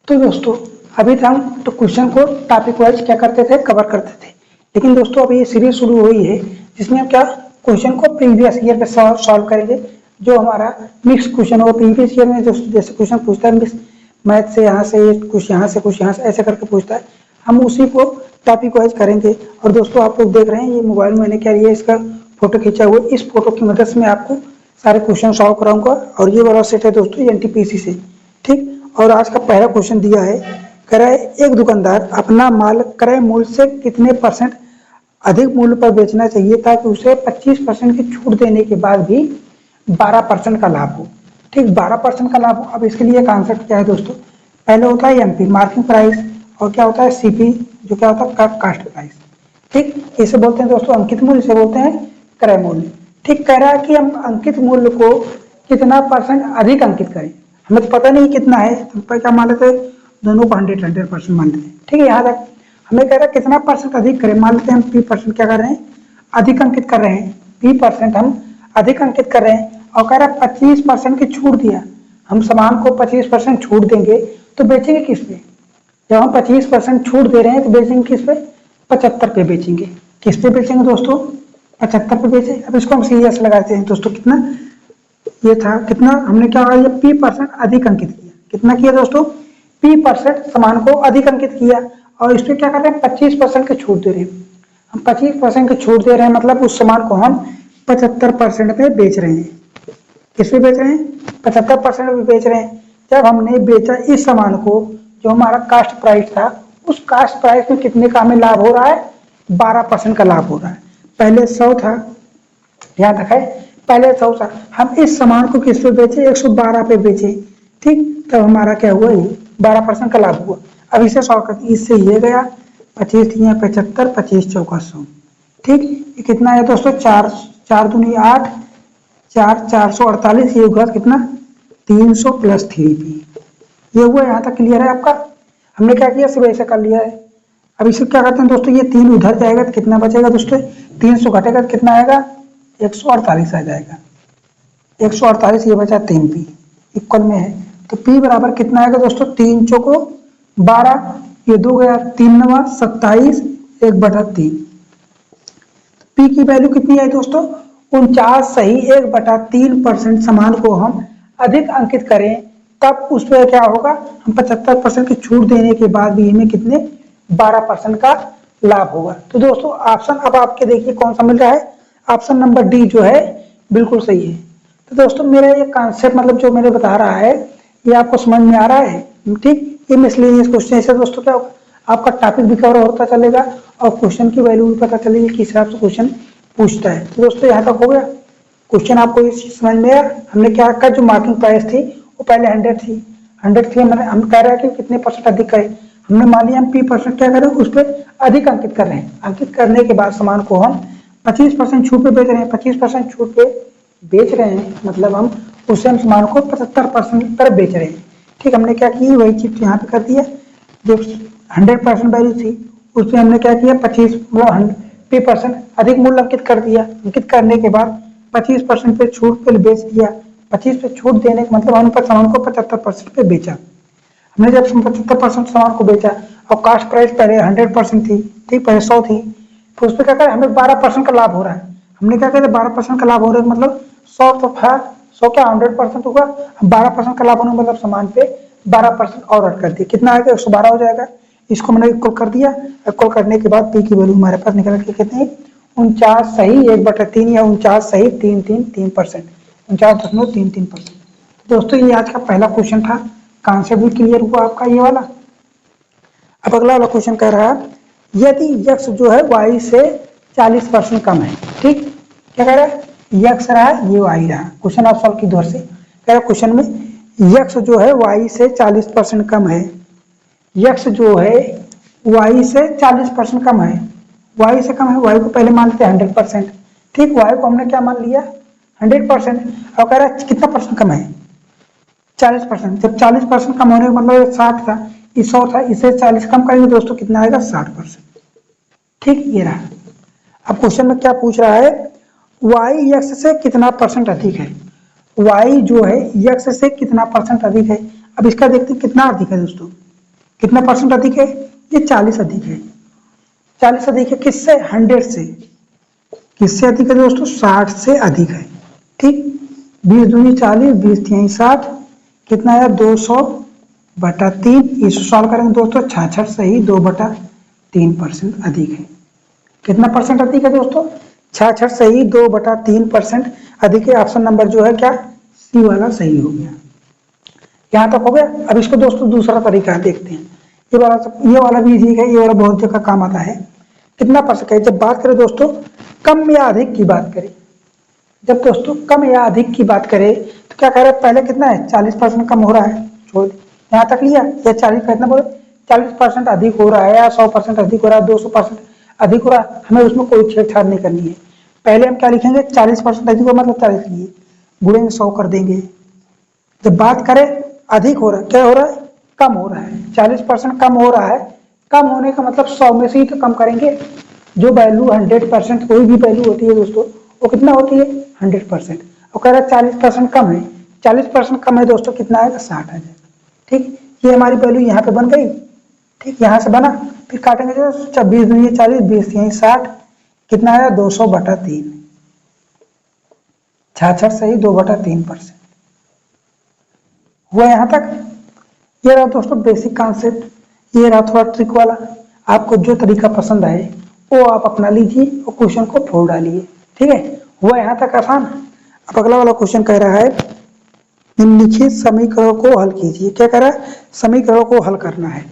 तो दोस्तों अभी तक हम तो क्वेश्चन को टॉपिक वाइज क्या करते थे, कवर करते थे। लेकिन दोस्तों अभी ये सीरीज शुरू हुई है जिसमें हम क्या क्वेश्चन को प्रीवियस ईयर पे सॉल्व करेंगे। जो हमारा मिक्स क्वेश्चन होगा प्रीवियस ईयर में, जैसे क्वेश्चन पूछता है मिक्स मैथ से, यहाँ से कुछ यहाँ से कुछ यहाँ से ऐसे करके पूछता है, हम उसी को टॉपिक वाइज करेंगे। और दोस्तों आप लोग देख रहे हैं ये मोबाइल में मैंने क्या लिया, इसका फोटो खींचा हुआ, इस फोटो की मदद से मैं आपको सारे क्वेश्चन सॉल्व कराऊंगा। और ये वाला सेट है दोस्तों एनटीपीसी से, ठीक। और आज का पहला क्वेश्चन दिया है, कह रहा है एक दुकानदार अपना माल क्रय मूल्य से कितने % अधिक मूल्य पर बेचना चाहिए ताकि उसे 25% की छूट देने के बाद भी 12% का लाभ हो, ठीक। 12% का लाभ हो। अब इसके लिए कॉन्सेप्ट क्या है दोस्तों, पहले होता है एमपी मार्किंग प्राइस, और क्या होता है सीपी जो क्या होता है कास्ट प्राइस, ठीक। इसे बोलते हैं दोस्तों अंकित मूल्य, इसे बोलते हैं क्रय मूल्य, ठीक। कह रहा है कि हम अंकित मूल्य को कितना % अधिक अंकित करें, हमें तो पता नहीं कितना है, तो क्या मान लेते हैं दोनों को 100% मान लेते हैं, ठीक है। यहाँ तक हमें कह रहा है कितना % अधिक करें, मान लेते हैं हम P% क्या कर रहे हैं, अधिक अंकित कर रहे हैं, P% हम अधिक अंकित कर रहे हैं। और कह रहा है 25% की छूट दिया, हम सामान को 25% छूट देंगे तो बेचेंगे किस पे, जब हम 25% छूट दे रहे हैं तो बेचेंगे किस पे, 75 पे बेचेंगे। किस पे बेचेंगे दोस्तों, 75 पे बेचे। अब इसको हम सीरियस लगाते हैं दोस्तों, कितना ये था, कितना हमने क्या ये P% अधिक अंकित किया, कितना किया दोस्तों, P% सामान को अधिक अंकित किया। और इस पे क्या कर रहे हैं 25% की छूट दे रहे हैं, हम 25% की छूट दे रहे हैं, मतलब उस सामान को हम 75% पे बेच रहे हैं। किस पे बेच रहे हैं, 75% पे बेच रहे हैं। जब हमने बेचा इस सामान को, जो हमारा कास्ट प्राइस था, उस कास्ट प्राइस में कितने का हमें लाभ हो रहा है, 12% का लाभ हो रहा है। पहले 100 था, ध्यान रखा है, पहले 100 था, हम इस सामान को किस पे बेचे, 112 पे बेचे, ठीक। तब हमारा क्या हुआ, ये 12% का लाभ हुआ। अब इसे सॉल्व करते, इससे ये गया 25 75, 25 चौका 100, ठीक। ये कितना है दोस्तों, 4 दूनी 8, 448, ये होगा कितना 300 + 3p, ये हुआ। यहाँ तक क्लियर है आपका, हमने क्या किया सिर्फ ऐसे कर लिया है। अब इसे क्या करते हैं दोस्तों, ये 3 उधर जाएगा तो कितना बचेगा दोस्तों, 300 घटेगा तो कितना आएगा, 148 आ जाएगा, 148 ये बचा 3p इक्वल में है। तो p बराबर कितना आएगा दोस्तों, 3 चौको 12, ये 2 गया, 3 9 27, 1/3। p की वैल्यू कितनी है दोस्तों, 49 सही 1/3% सामान को हम अधिक अंकित करें तब उस पर क्या होगा, हम 75% की छूट देने के बाद भी हमें कितने 12% का लाभ होगा। तो दोस्तों ऑप्शन अब आपके देखिए कौन सा मिल रहा है, ऑप्शन नंबर डी जो है बिल्कुल सही है। तो दोस्तों मेरा ये कॉन्सेप्ट मतलब जो मैंने बता रहा है ये आपको समझ में आ रहा है, ठीक। ये मिसलेनियस क्वेश्चन से दोस्तों क्या होगा, आपका टॉपिक भी कवर होता चलेगा और क्वेश्चन की वैल्यू भी पता चलेगी किस हिसाब से क्वेश्चन पूछता है। तो दोस्तों यहाँ तक हो गया क्वेश्चन, आपको ये समझ में आया। हमने क्या रखा, जो मार्किंग प्राइस थी वो पहले 100 थी, 100 थी, हम कह रहे हैं कि कितने % अधिक करें, हमने मान लिया हम P% क्या करें उस पर अधिक अंकित कर रहे हैं। अंकित करने के बाद सामान को हम 25% छूट पे बेच रहे हैं, 25% छूट पे बेच रहे हैं, मतलब हम उसे हम सामान को 75% पर बेच रहे हैं, ठीक। हमने क्या की वही चीज यहाँ पे कर दिया, जो 100% वैल्यू थी उस पर हमने क्या किया 25% अधिक मूल्य अंकित कर दिया। अंकित करने के बाद 25% पे छूट पे बेच दिया, 25 पे छूट देने का मतलब हमने सामान को 75% पे बेचा। हमने जब 75% सामान को बेचा और कास्ट प्राइस पहले 100% थी, ठीक, पहले 100 थी, तो उस पर क्या करें हमें 12% का लाभ हो रहा है। हमने क्या करें 12% का लाभ हो रहा है, मतलब 100 तो था, 100 क्या 100% होगा, 12% का लाभ होने मतलब सामान पे 12% और ऐड कर दिया, कितना आएगा 112 हो जाएगा। इसको मैंने इक्वल कर दिया, इक्वल करने के बाद पी की वैल्यू हमारे पास निकल के कितनी 49 सही 1/3 या 49 सही 3%, 49.33%। दोस्तों ये आज का पहला क्वेश्चन था, कॉन्सेप्ट भी क्लियर हुआ आपका ये वाला। अब अगला वाला क्वेश्चन कह रहा है यदि x जो है y से 40% कम है, ठीक। क्या कह रहा है, x रहा ये y रहा, क्वेश्चन आप सॉल्व की दौर से कह रहा है क्वेश्चन में x जो है y से 40% कम है, x जो है y से 40% कम है, y से कम है, y को पहले मान लेते हैं 100%, ठीक। y को हमने क्या मान लिया 100%, और कह रहा है कितना % कम है 40%। जब 40% कम होने का मतलब 60 था, ये 100 था, इसे 40 कम करेंगे दोस्तों कितना आएगा 60%, ठीक। ये रहा। अब क्वेश्चन में क्या पूछ रहा है, y x से कितना % अधिक है, y जो है x से कितना % अधिक है। अब इसका देखते हैं कितना अधिक है दोस्तों, कितना परसेंट अधिक है? ये 40 अधिक है। 40 अधिक है किससे? 100 से। किससे अधिक है दोस्तों? 60 से अधिक है। ठीक, 20 दूनी 40, 20 तिहाई 60, कितना आया? 200/3। इसको सॉल्व करेंगे दोस्तों, 66 से ही 2/3% अधिक है। कितना परसेंट अधिक है दोस्तों? 66 से ही 2/3% अधिक है। ऑप्शन नंबर जो है क्या? सी वाला सही हो गया। यहां तक हो गया। अब इसको दोस्तों दूसरा तरीका देखते हैं। ये वाला भी ठीक है, ये वाला बहुत जगह काम आता है। कितना परसेंट है? जब बात करें दोस्तों कम या अधिक की बात करें, जब दोस्तों कम या अधिक की बात करें तो क्या कह रहे हैं? पहले कितना है? 40% कम हो रहा है, छोड़ यहाँ तक लिया। या 40 कितना बोले? 40% अधिक हो रहा है, या 100% अधिक हो रहा है, 200% अधिक हो रहा है, हमें उसमें कोई छेड़छाड़ नहीं करनी है। पहले हम क्या लिखेंगे? 40% अधिक हो मतलब 40 लिए गुणेंगे 100 कर देंगे। जब बात करें अधिक हो रहा है, क्या हो रहा है? कम हो रहा है। 40% कम हो रहा है, कम होने का मतलब 100 में से ही तो कम करेंगे। जो वैल्यू 100%, कोई भी वैल्यू होती है दोस्तों, वो कितना होती है? 100%। और कह रहा है 40% कम है, 40% कम है दोस्तों, कितना आएगा? 60 आ जाएगा। ठीक, ये हमारी वैल्यू यहाँ पे बन गई। ठीक, यहाँ से बना, फिर काटेंगे जो 20 दूनी 40, 20 यही 60, कितना आया? 200/3। 66 से ही 2/3% हुआ यहाँ तक। ये रहा दोस्तों बेसिक कॉन्सेप्ट, ये रहा थोड़ा ट्रिक वाला। आपको जो तरीका पसंद आए वो आप अपना लीजिए और क्वेश्चन को फोड़ डालिए। ठीक है, हुआ यहाँ तक आसान। अब अगला वाला क्वेश्चन कह रहा है निम्नलिखित समीकरण को हल कीजिए। क्या कह रहा है? समीकरण को हल करना है।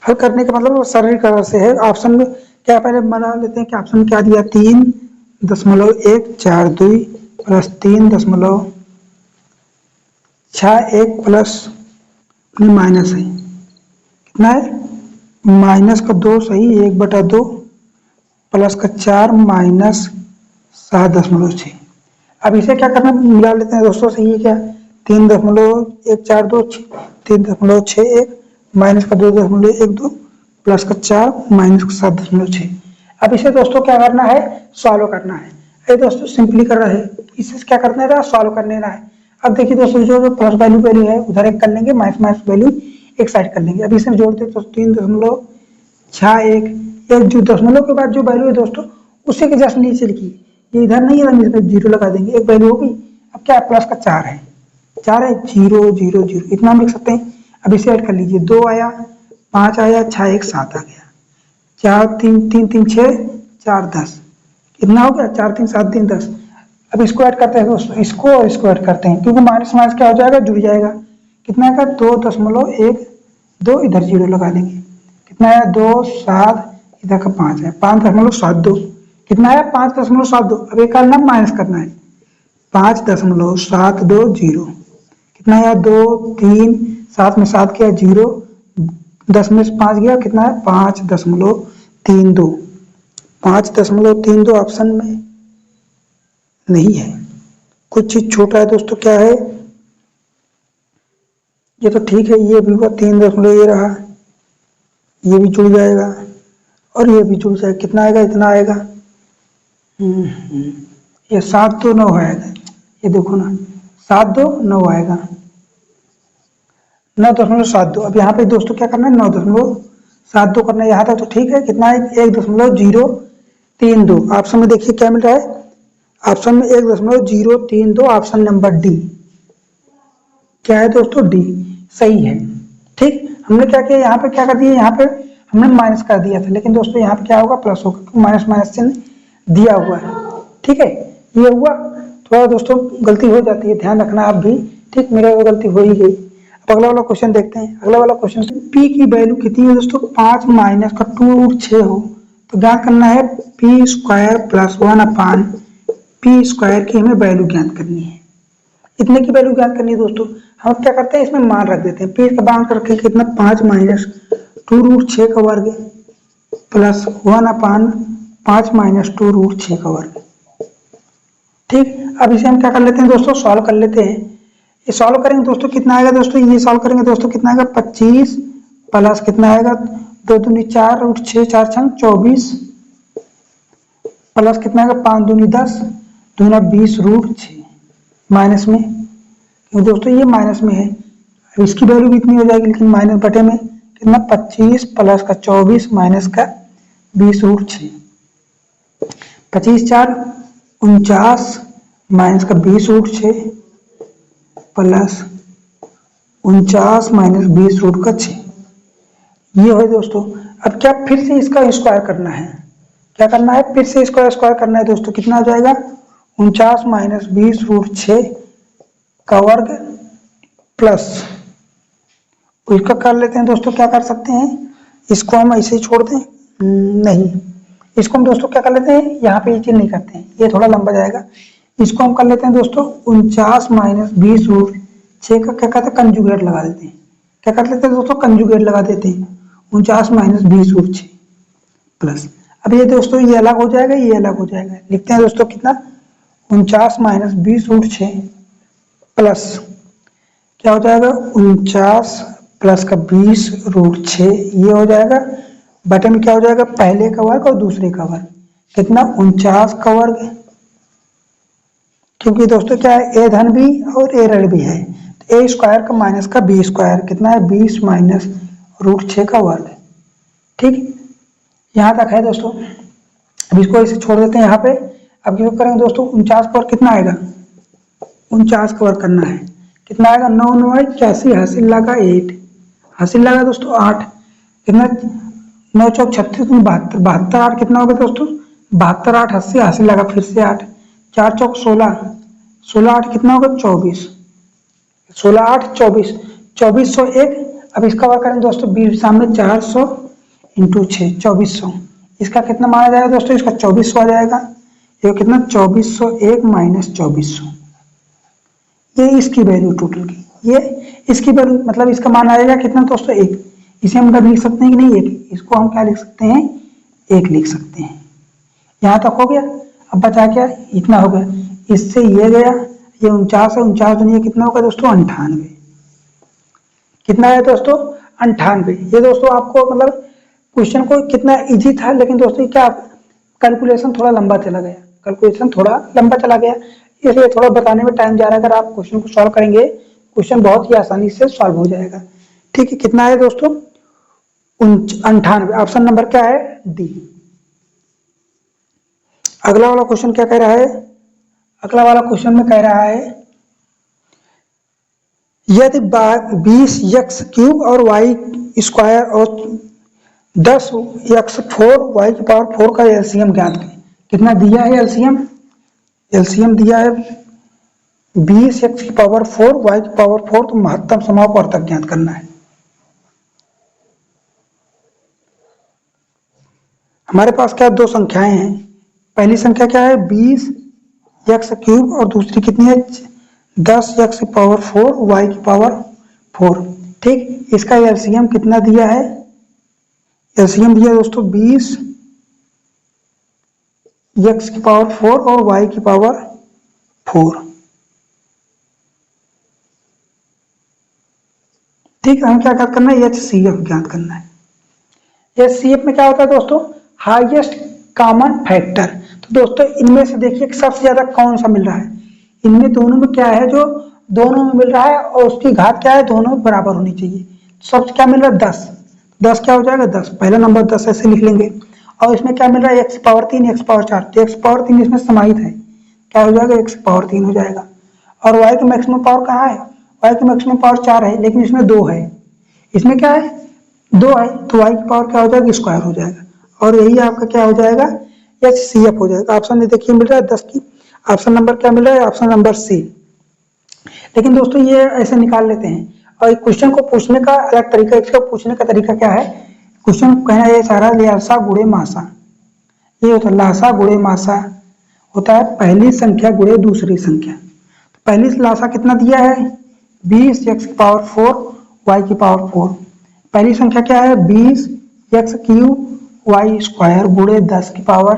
हल करने का मतलब सरलीकरण से है। ऑप्शन में क्या पहले बना लेते हैं कि ऑप्शन में क्या दिया? 3.142 प्लस 3.61 प्लस माइनस है, कितना है? माइनस का 2 सही, 1/2 प्लस का 4 माइनस 7.6। अब इसे क्या करना? मिला लेते हैं दोस्तों। सही है क्या? 3.142 3.61 माइनस का 2.12 प्लस का 4 माइनस का 7.6। अब इसे दोस्तों क्या करना है? सॉल्व करना है। ये दोस्तों सिंपली कर रहा है, इसे क्या करना है? सॉल्व कर लेना है। अब देखिए दोस्तों, जो प्लस वैल्यू है उधर एक कर लेंगे, माइनस माइनस वैल्यू एक साइड कर लेंगे। अब इसे जोड़ते तो 3.61, ये जो दशमलव के बाद जो वैल्यू है दोस्तों उसी के जस्ट नीचे लिखी, ये इधर नहीं है, इसमें 0 लगा देंगे, एक वैल्यू होगी। अब क्या है? प्लस का 4 है, 4 है, 0 0 0 इतना हम लिख सकते हैं। अब इसे ऐड कर लीजिए, 2 आया, 5 आया, 6 1 7 आ गया, 4 3 3 3 6 4 10, कितना हो गया? 4 3 7 3 10। अब इसको ऐड करते हैं दोस्तों, इसको और इसको ऐड करते हैं, क्योंकि माइनस माइनस क्या हो जाएगा? जुड़ जाएगा। कितना आएगा? 2.12 इधर 0 लगा देंगे, कितना आया? 2 7 इधर का 5 है, 5.72, कितना आया? 5.72। अब एक करना माइनस करना है, 5.720, कितना आया? 2 3 7 में 7 किया 0, 10 में से 5 गया, कितना है? 5.32। 5.32 ऑप्शन में नहीं है, कुछ चीज छोटा है दोस्तों। क्या है? ये तो ठीक है, ये भी हुआ 3 ये रहा, ये भी जुड़ जाएगा और ये भी जुड़ जाएगा। कितना आएगा? इतना आएगा। ये 7 2 9 आएगा, ये देखो ना, 7 2 9 आएगा, 9.72। अब यहाँ पे दोस्तों क्या करना है? 9.72 करना है। यहाँ तक तो ठीक है। कितना है? 1.032। ऑप्शन में देखिए क्या मिल रहा है? ऑप्शन में 1.032, ऑप्शन नंबर डी। क्या है दोस्तों? डी सही है। ठीक, हमने क्या किया? यहाँ पे क्या कर दिया? यहाँ पे हमने माइनस कर दिया था, लेकिन दोस्तों यहाँ पे क्या होगा? प्लस होगा, क्योंकि माइनस माइनस चिन्ह दिया हुआ है। ठीक है, ये हुआ। थोड़ा दोस्तों गलती हो जाती है, ध्यान रखना आप भी। ठीक, मेरे को गलती हो ही गई। अब अगला वाला क्वेश्चन देखते हैं। अगला वाला क्वेश्चन, पी की वैल्यू कितनी है दोस्तों? 5 माइनस का 2√6 हो तो ज्ञात करना है P square plus 1/, P square की हमें वैल्यू ज्ञात करनी है। इतने की वैल्यू ज्ञात करनी है दोस्तों। हम क्या करते हैं? इसमें मान रख देते हैं, पी का मान करके कितना? 5 माइनस 2√6 का वर्ग प्लस 1/, 5 माइनस 2√6 का वर्ग। ठीक, अब इसे हम क्या कर लेते हैं दोस्तों? सॉल्व कर लेते हैं। ये सॉल्व करेंगे दोस्तों, कितना आएगा दोस्तों? ये सॉल्व करेंगे दोस्तों, कितना आएगा? 25 प्लस कितना आएगा? 2 दूनी 4 √6 4 छंग 24 प्लस कितना आएगा? 5 दूनी 10 दूना 20 √6 माइनस में क्योंकि दोस्तों ये माइनस में है, अब इसकी वैल्यू भी इतनी हो जाएगी, लेकिन माइनस बटे में कितना 25 प्लस का 24 माइनस का 20√6, 25 4 49 माइनस का 20√6 प्लस 49 माइनस 20√6, ये हो दोस्तों। अब क्या फिर से इसका स्क्वायर करना है, क्या करना है, फिर से इसका स्क्वायर करना है दोस्तों। कितना हो जाएगा 49 माइनस 20√6 का वर्ग प्लस, इसका कर लेते हैं दोस्तों, क्या कर सकते हैं, इसको हम ऐसे ही छोड़ दें, नहीं, इसको हम दोस्तों क्या कर लेते हैं, यहाँ पे ये चीज नहीं करते हैं, ये थोड़ा लंबा जाएगा, इसको हम कर लेते हैं दोस्तों 49 माइनस 20√6 का क्या कहते हैं कंजुगेट लगा देते हैं, क्या कर लेते हैं दोस्तों कंजुगेट लगा देते हैं 49 माइनस 20√6 प्लस, अब ये दोस्तों ये अलग हो जाएगा, ये अलग हो जाएगा, लिखते हैं दोस्तों कितना 49 माइनस 20√6 प्लस क्या हो जाएगा 49 प्लस का 20√6, ये हो जाएगा बटे में क्या हो जाएगा पहले का वर्ग और दूसरे का वर्ग, कितना 49 का वर्ग, क्योंकि दोस्तों क्या है ए धन भी और ए ऋण भी है, तो ए स्क्वायर का माइनस का बी स्क्वायर कितना है 20 माइनस √6 का वर्ग, ठीक, यहाँ तक है दोस्तों। अब इसको ऐसे छोड़ देते हैं यहाँ पे। अब क्या करेंगे दोस्तों 49 का वर्ग कितना आएगा, 49 का वर्ग करना है, कितना आएगा 9 9 81, हासिल लगा 8, हासिल लगा दोस्तों 8, कितना 9 चौक 36 72, 72 8 कितना होगा दोस्तों 72 8 80, हासिल लगा फिर से 8, 4 चौक 16, 16 8 कितना होगा 24, 16 8 24, 2401। अब इसका वर्ग करेंगे दोस्तों 20 सामने 400 इंटू 6 2400, इसका कितना माना जाएगा दोस्तों, इसका 2400 आ जाएगा, ये कितना 2401 माइनस 2400, ये इसकी वैल्यू टोटल की, ये इसकी वैल्यू मतलब इसका मान आएगा कितना दोस्तों 1, इसे हम लिख सकते हैं कि नहीं 1, इसको हम क्या लिख सकते हैं 1 लिख सकते हैं। यहाँ तक हो गया, अब बचा क्या इतना हो गया, इससे ये गया, ये 49 है, 49 दुनिया कितना होगा दोस्तों 98, कितना है दोस्तों 98। ये दोस्तों आपको मतलब क्वेश्चन को कितना इजी था, लेकिन दोस्तों क्या कैलकुलेशन थोड़ा लंबा चला गया, कैलकुलेशन थोड़ा लंबा चला गया, इसलिए थोड़ा बताने में टाइम जा रहा है। अगर आप क्वेश्चन को सॉल्व करेंगे, क्वेश्चन बहुत ही आसानी से सॉल्व हो जाएगा, ठीक है। कितना है दोस्तों 98, ऑप्शन नंबर क्या है डी। अगला वाला क्वेश्चन क्या कह रहा है, अगला वाला क्वेश्चन में कह रहा है यदि 20x³ और y² और 10x4 y⁴ का एलसीएम ज्ञात करें। कितना दिया है एलसीएम, एलसीएम दिया है 20x⁴ y⁴, तो महत्तम समापवर्तक ज्ञात करना है। हमारे पास क्या दो संख्याएं हैं, पहली संख्या क्या है 20x³ और दूसरी कितनी है 10x⁴ y⁴, ठीक। इसका एलसीएम कितना दिया है, एलसीएम दिया दोस्तों 20x⁴ और y⁴, ठीक। हमें क्या ज्ञात करना है HCF ज्ञात करना है। HCF में क्या होता है दोस्तों हाईएस्ट कॉमन फैक्टर, तो दोस्तों इनमें से देखिए सबसे ज्यादा कौन सा मिल रहा है, इनमें दोनों में क्या है जो दोनों में मिल रहा है और उसकी घात क्या है दोनों बराबर होनी चाहिए, सबसे क्या मिल रहा है 10, 10 क्या हो जाएगा 10, पहला नंबर 10 ऐसे लिख लेंगे, और इसमें क्या मिल रहा है x⁴ x⁴, तो x⁴ इसमें समाहित है, क्या हो जाएगा x⁴ हो जाएगा। और y की मैक्सिमम पावर कहाँ है, y की मैक्सिमम पावर 4 है, लेकिन इसमें 2 है, इसमें क्या है 2 है, तो y की पावर क्या हो जाएगा स्क्वायर हो जाएगा, और यही आपका क्या हो जाएगा HCF हो जाएगा। ऑप्शन में देखिए मिल रहा है 10 की, ऑप्शन नंबर क्या मिल रहा है, ऑप्शन नंबर सी। लेकिन दोस्तों ये ऐसे निकाल लेते हैं, और क्वेश्चन को पूछने का अलग तरीका, इसका पूछने का तरीका क्या है, क्वेश्चन कहना ये सारा लासा गुणे मासा, ये होता है लासा गुणे मासा होता है पहली संख्या गुणे दूसरी संख्या। तो पहली लासा कितना दिया है 20x⁴ y⁴, पहली संख्या क्या है 20x³ y² गुणे 10x⁴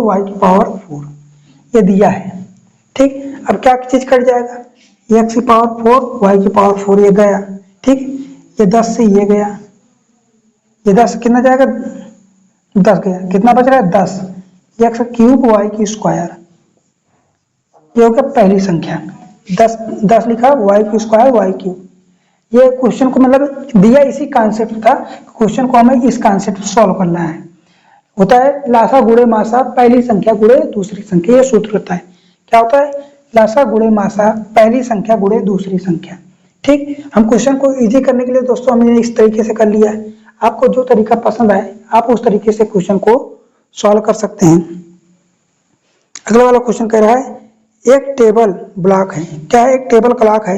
y⁴, ये दिया है, ठीक। अब क्या चीज कट जाएगा x⁴ y⁴, ये गया, ठीक, ये 10 से ये गया, ये 10 कितना जाएगा 10 गया, कितना बच रहा है 10, x³ y², ये हो गया पहली संख्या। 10 लिखा y³ y³। ये क्वेश्चन को मतलब दिया इसी कॉन्सेप्ट था, क्वेश्चन को हमें इस कॉन्सेप्ट सॉल्व करना है। होता है लासा गुणे मासा पहली संख्या गुणे दूसरी संख्या, ये सूत्र होता है। क्या होता है? लासा गुणे मासा पहली संख्या गुणे दूसरी संख्या। ठीक, हम क्वेश्चन को इजी करने के लिए दोस्तों हमने इस तरीके से कर लिया है। आपको जो तरीका पसंद आए आप उस तरीके से क्वेश्चन को सॉल्व कर सकते हैं। अगला वाला क्वेश्चन कह रहा है एक टेबल ब्लॉक है। क्या है? एक टेबल क्लॉक है,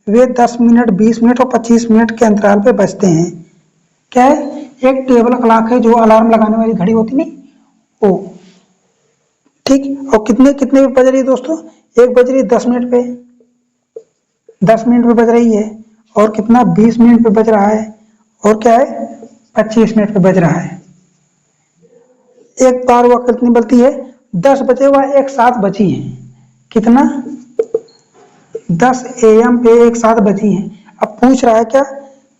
वे 10 मिनट 20 मिनट और 25 मिनट के अंतराल पे बजते हैं। क्या है? एक टेबल क्लॉक है जो अलार्म लगाने वाली घड़ी होती नहीं वो। ठीक, और कितने कितने पे बज रही है दोस्तों? एक बज रही है 10 मिनट पे, 10 मिनट पे बज रही है, और कितना 20 मिनट पे बज रहा है, और क्या है 25 मिनट पे बज रहा है। एक बार वह कितनी बजती है? 10 बजे वह एक साथ बजी है। कितना? 10 AM पे एक साथ बजी है। अब पूछ रहा है क्या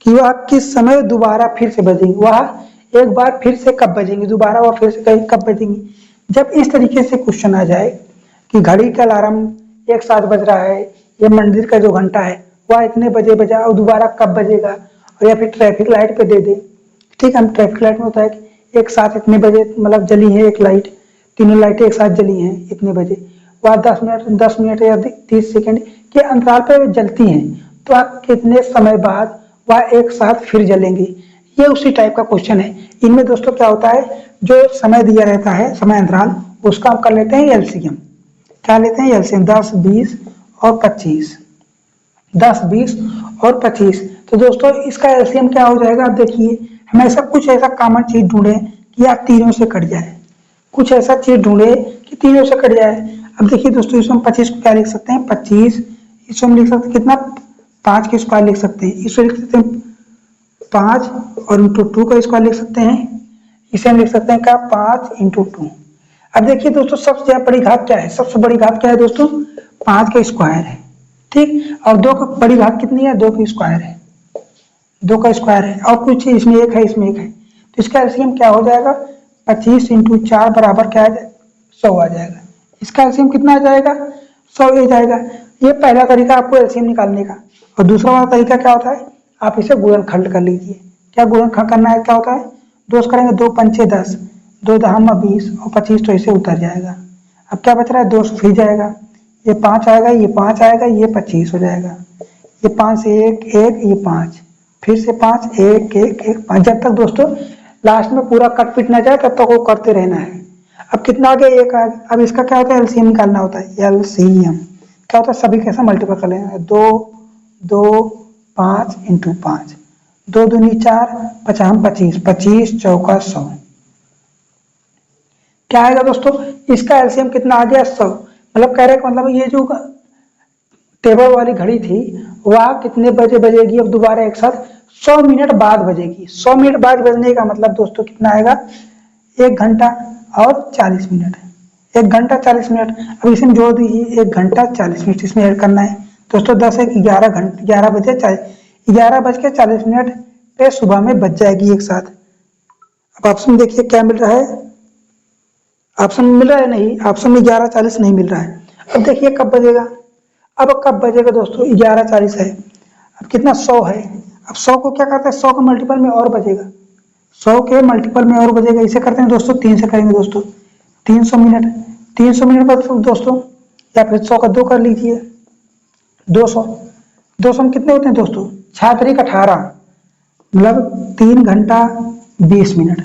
कि वह किस समय दोबारा फिर से बजेंगी, वह एक बार फिर से कब बजेंगी, दोबारा वह फिर से कब बजेंगी। जब इस तरीके से क्वेश्चन आ जाए कि घड़ी का अलार्म एक साथ बज रहा है, या मंदिर का जो घंटा है वह इतने बजे बजा और दोबारा कब बजेगा, और या फिर ट्रैफिक लाइट पे दे दे। ठीक, हम ट्रैफिक लाइट में होता है कि एक साथ इतने बजे मतलब जली है एक लाइट, तीनों लाइटें एक साथ जली हैं इतने बजे, वह 10 मिनट या 30 सेकंड के अंतराल पर जलती हैं, तो आप कितने समय बाद वह एक साथ फिर जलेंगी। ये उसी टाइप का क्वेश्चन है। इनमें दोस्तों क्या होता है, जो समय दिया रहता है समय अंतराल, उसका हम कर लेते हैं एलसीएम। क्या लेते हैं? एलसीएम। 10, 20 और 25। 10, 20 और 25। तो दोस्तों इसका एलसीएम क्या हो जाएगा? आप देखिए, हमेशा कुछ ऐसा कॉमन चीज ढूंढे कि आप तीनों से कट जाए, कुछ ऐसा चीज ढूंढे कि तीनों से कट जाए। अब देखिए दोस्तों, इसमें 25 को क्या लिख सकते हैं? 25। इसमें हम लिख सकते हैं कितना? 5 के स्क्वायर लिख सकते हैं। इसमें लिख सकते हैं 5 और इंटू 2 का स्क्वायर लिख सकते हैं। इसे हम लिख सकते हैं क्या? 5 इंटू 2। अब देखिए दोस्तों, सबसे बड़ी घात क्या है? सबसे बड़ी घात क्या है दोस्तों? 5 का स्क्वायर है। ठीक, और 2 का बड़ी घात कितनी है? 2 का स्क्वायर है। 2 का स्क्वायर है, और कुछ इसमें एक है, इसमें एक है, तो इसका एलसीएम क्या हो जाएगा? 25 इंटू 4 बराबर क्या है? 100 आ जाएगा। इसका एलसीएम कितना आ जाएगा? 100 आ जाएगा। ये पहला तरीका आपको एलसीएम निकालने का। और दूसरा वाला तरीका क्या होता है? आप इसे गुणनखंड कर लीजिए। क्या गुणनखंड करना है? क्या होता है? 2 करेंगे, 2 पंचे 10, 2 दहम 20 और 25, तो इसे उतर जाएगा। अब क्या बच रहा है? 2 फिर जाएगा, ये 5 आएगा, ये 5 आएगा, ये 25 हो जाएगा। ये 5 से 1 1, ये 5, फिर से 5 1 1 1 5, जब तक दोस्तों लास्ट में पूरा कट पिट ना जाए तब तक वो करते रहना है। अब कितना आ गया? 1 आ गया। अब इसका क्या होता है? एलसीएम निकालना होता है। एलसीएम क्या होता है? सभी कैसा मल्टीपल कर लेना है। 2 2 5 इंटू 5, 2 दूनी 4, 5 25, 25 चौका 100। क्या आएगा दोस्तों? इसका एलसीएम कितना आ गया? 100। मतलब कह रहे हैं मतलब ये जो टेबल वाली घड़ी थी वह कितने बजे बजेगी? अब दोबारा एक साथ 100 मिनट बाद बजेगी। 100 मिनट बाद बजने का मतलब दोस्तों कितना आएगा? 1 घंटा और 40 मिनट। 1 घंटा 40 मिनट। अब इसमें जोड़ दीजिए 1 घंटा 40 मिनट, इसमें ऐड करना है दोस्तों। 10 1 11 घंटे, 11 बजे 11 बज के 40 मिनट पे सुबह में बज जाएगी एक साथ। अब ऑप्शन देखिए क्या मिल रहा है? ऑप्शन मिल रहा है नहीं, ऑप्शन में 11:40 नहीं मिल रहा है। अब देखिए कब बजेगा? अब कब बजेगा दोस्तों? 11:40 है। अब कितना? 100 है। अब 100 को क्या करते हैं? 100 के मल्टीपल में और बजेगा, 100 के मल्टीपल में और बजेगा। इसे करते हैं दोस्तों 3 से करेंगे दोस्तों। 300 मिनट, 300 मिनट बाद दोस्तों, या फिर 100 का 2 कर लीजिए, 200। 200 में कितने होते हैं दोस्तों? 6 18, मतलब 3 घंटा 20 मिनट।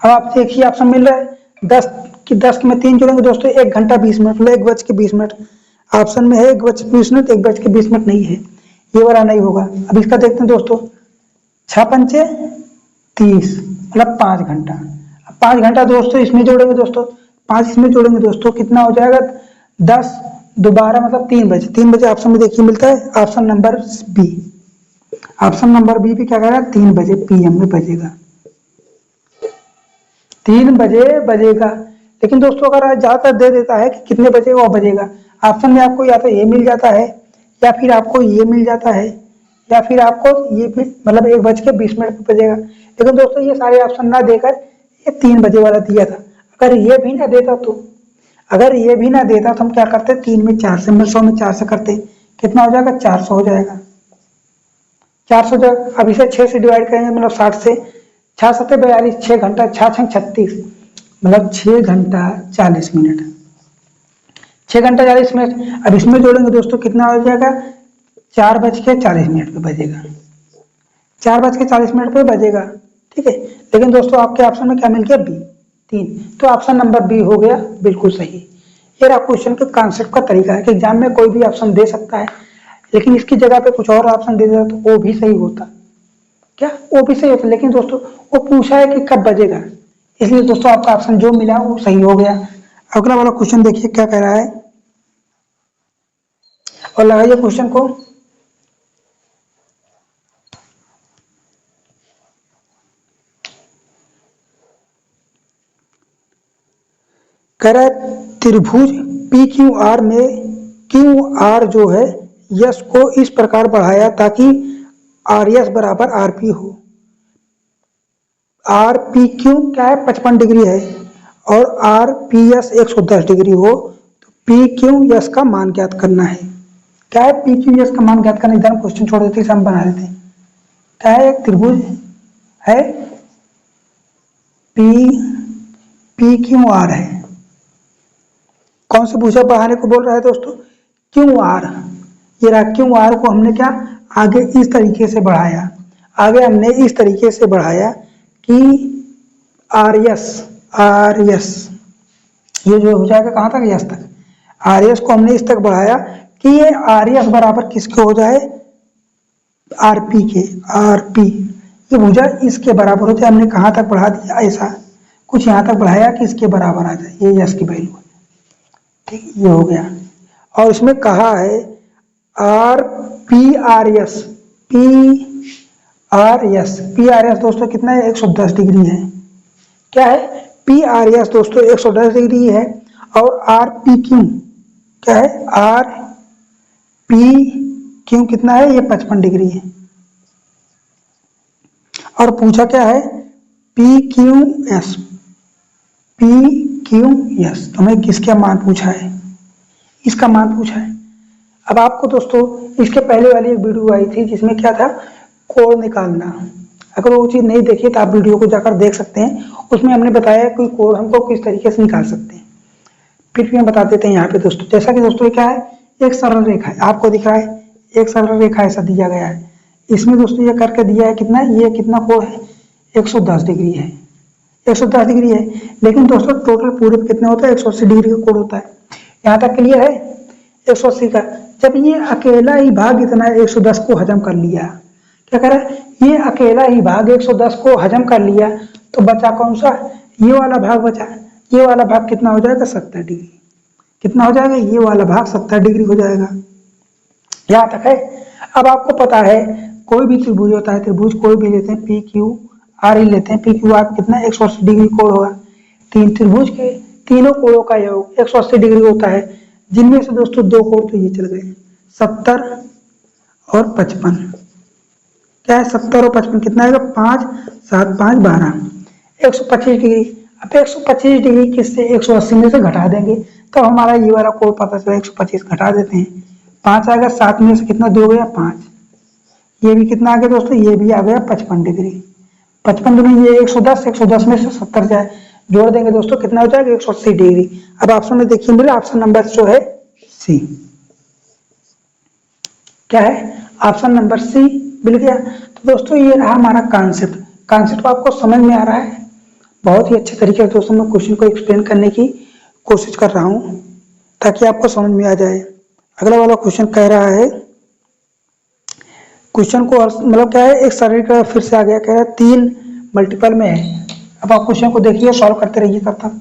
अब आप देखिए ऑप्शन मिल रहा है 10 में 3 जोड़ेंगे दोस्तों, 1 घंटा 20 मिनट, मतलब 1 बज के 20 मिनट। ऑप्शन में है 1 बज के 20 मिनट, 1 बज के 20 मिनट नहीं है, ये वाला नहीं होगा। अब इसका देखते हैं दोस्तों, 6 पंचे 30, मतलब 5 घंटा। अब 5 घंटा दोस्तों इसमें जोड़ेंगे दोस्तों, 5 इसमें जोड़ेंगे दोस्तों, कितना हो जाएगा? 10 दोबारा मतलब 3 बजे। 3 बजे ऑप्शन में देखिए मिलता है, option number B. Option number B भी क्या करेगा? 3 बजे PM में बजेगा, 3 बजे बजेगा। लेकिन दोस्तों अगर ज्यादातर दे देता है कि कितने बजे वो बजेगा, ऑप्शन में आपको या तो ये मिल जाता है, या फिर आपको ये मिल जाता है, या फिर आपको ये भी मतलब 1 बज के 20 मिनट पे बजेगा। लेकिन दोस्तों ये सारे ऑप्शन ना देकर ये 3 बजे वाला दिया था। अगर ये भी ना देता तो, अगर ये भी ना देता तो हम क्या करते? 3 में 4 से, 100 में 4 से करते कितना हो जाएगा, 400 हो जाएगा। 400 जगह अब इसे 6 से डिवाइड करेंगे, मतलब 60 से, 6 7 42, 6 घंटा, 6 6 36, मतलब 6 घंटा 40 मिनट, 6 घंटा 40 मिनट। अब इसमें जोड़ेंगे दोस्तों कितना हो जाएगा, 4:40 पे बजेगा, 4:40 पे बजेगा। ठीक है, लेकिन दोस्तों आपके ऑप्शन में क्या मिल गया, बी 3, तो ऑप्शन नंबर बी हो गया बिल्कुल सही। ये रहा क्वेश्चन के कॉन्सेप्ट का तरीका है कि एग्जाम में कोई भी ऑप्शन दे सकता है, लेकिन इसकी जगह पे कुछ और ऑप्शन दे देता तो वो भी सही होता, क्या वो भी सही होता, लेकिन दोस्तों वो पूछा है कि कब बजेगा, इसलिए दोस्तों आपका ऑप्शन जो मिला वो सही हो गया। अगला वाला क्वेश्चन देखिए क्या कह रहा है, और लगाइए क्वेश्चन को। कह रहा है त्रिभुज पी क्यू आर में क्यू आर जो है यस को इस प्रकार बढ़ाया ताकि आर एस बराबर आर पी हो। आर पी क्यू क्या है, 55 डिग्री है, और आर पी एस 110 डिग्री हो, तो पी क्यू एस का मान ज्ञात करना है। क्या है, पी क्यू एस का मान ज्ञात करना, इधर क्वेश्चन छोड़ देते हम बना देते। क्या है, एक त्रिभुज है, पी पी क्यू आर है, कौन सी भुजा बढ़ाने को बोल रहा है दोस्तों, क्यू आर। ये रहा क्यू आर को हमने क्या आगे इस तरीके से बढ़ाया, आगे हमने इस तरीके से बढ़ाया कि आर एस ये जो हो जाएगा कहाँ तक, यस तक। आर एस को हमने इस तक बढ़ाया कि ये आर एस बराबर किसके हो जाए, आर पी के, आर पी ये भुजा इसके बराबर हो जाए। हमने कहाँ तक बढ़ा दिया, ऐसा कुछ यहाँ तक बढ़ाया कि इसके बराबर आ जाए, ये यस की वैल्यू है। ठीक, ये हो गया। और इसमें कहा है R P R S, P R S दोस्तों कितना है, 110 डिग्री है। क्या है, पी आर एस दोस्तों 110 डिग्री है, और आर पी क्यू क्या है, आर पी क्यू कितना है, ये 55 डिग्री है। और पूछा क्या है, पी क्यू एस, तो हमें किसका मान पूछा है, इसका मान पूछा है। अब आपको दोस्तों इसके पहले वाली एक वीडियो आई थी जिसमें क्या था, कोण निकालना। अगर वो चीज़ नहीं देखी तो आप वीडियो को जाकर देख सकते हैं, उसमें हमने बताया कोई कोण हमको किस तरीके से निकाल सकते हैं। फिर भी हम बता देते हैं यहाँ पे दोस्तों, जैसा कि दोस्तों क्या है, एक सरल रेखा है, आपको दिख रहा है एक सरल रेखा ऐसा दिया गया है, इसमें दोस्तों ये करके दिया है कितना, ये कितना कोण है, 110 डिग्री है, 110 डिग्री है। लेकिन दोस्तों टोटल पूरे पे कितने होता है, 180 डिग्री का कोण होता है। यहाँ तक क्लियर है, 180 का। जब ये अकेला ही भाग इतना 110 को हजम कर लिया, क्या कर रहा है, ये अकेला ही भाग 110 को हजम कर लिया, तो बचा कौन सा, ये वाला भाग बचा। ये वाला भाग कितना हो जाएगा, 70 डिग्री। कितना हो जाएगा, ये वाला भाग 70 डिग्री हो जाएगा। यहाँ तक है। अब आपको पता है कोई भी त्रिभुज होता है, त्रिभुज कोई भी लेते हैं, पी क्यू आर ही लेते हैं, पी क्यू आर कितना 180 डिग्री कोण होगा। तीन त्रिभुज के तीनों कोणों का योग 180 डिग्री होता है, जिनमें से दोस्तों दो कोण तो ये चल गए, 70 और 55। क्या है, 70 और 55 कितना आएगा, 5 7 5 12, 125 डिग्री। अब 125 डिग्री किससे 180 में से घटा देंगे, तो हमारा ये वाला कोण पता चला, 125 घटा देते हैं, 5 आएगा, 7 में से कितना 2 गया, 5। ये भी कितना आ गया दोस्तों, ये भी आ गया 55 डिग्री। 55 में ये 110 में से 70 जाए, जोड़ देंगे दोस्तों कितना हो जाएगा, 180 डिग्री। अब ऑप्शन में देखिए मेरे, ऑप्शन नंबर जो है सी। क्या है, ऑप्शन नंबर सी मिल गया। तो दोस्तों ये रहा हमारा कॉन्सेप्ट आपको समझ में आ रहा है। बहुत ही अच्छे तरीके से दोस्तों मैं क्वेश्चन को एक्सप्लेन करने की कोशिश कर रहा हूँ ताकि आपको समझ में आ जाए। अगला वाला क्वेश्चन कह रहा है, क्वेश्चन को मतलब क्या है, एक सरल का फिर से आ गया, कह रहा है 3 मल्टीपल में है। अब आप क्वेश्चन को देखिए, सॉल्व करते रहिए तब तक।